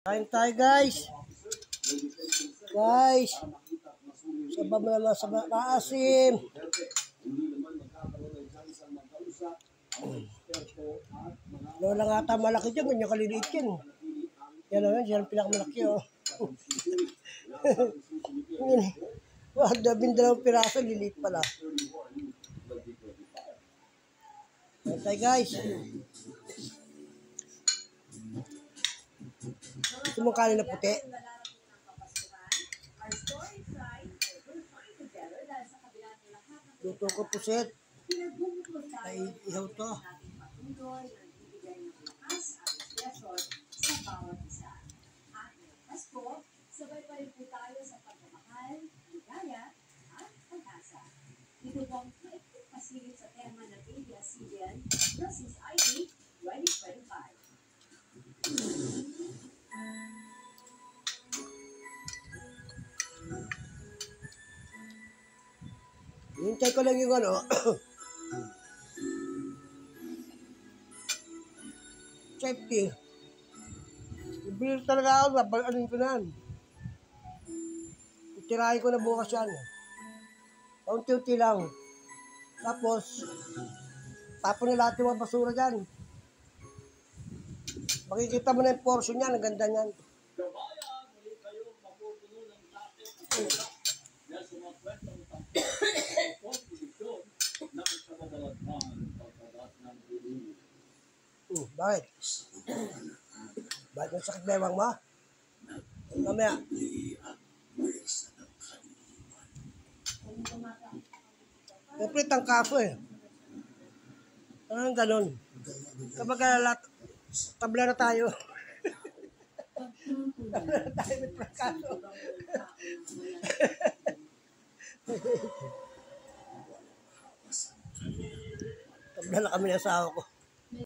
Kain tayo guys. Guys. Sabab na lang sa maasim. Lola nga ata malaki dyan. Ganyan kaliliit yan. Yan o yan. Yan ang pinakamalaki o. Wag na dalawang piraso. Liliit pala. Kain tayo guys. Gusto mong kanin na puti? Luto ko pusit. Ay, ihaw to. Sabay pa rin po tayo sa pagmamahal, ligaya, at pag-asa. Ito pong maikot pasilip sa tema ng ABS-CBN versus ID 2025. Hintay ko lang yung ano. Safety. Ibili talaga ako. Anin ko na. Itirahin ko na bukas yan. Unti-unti lang. Tapos, tapon na lahat yung mga basura dyan. Makikita mo na yung portion niyan. Ang ganda niyan. Bakit? Bakit ang sakit bewang mo? Mamaya. Siyempre, tangkaso eh. Anong ganon? Kapag tabla na tayo. Tabla na tayo may tangkaso. Tabla na kami ng asawa ko.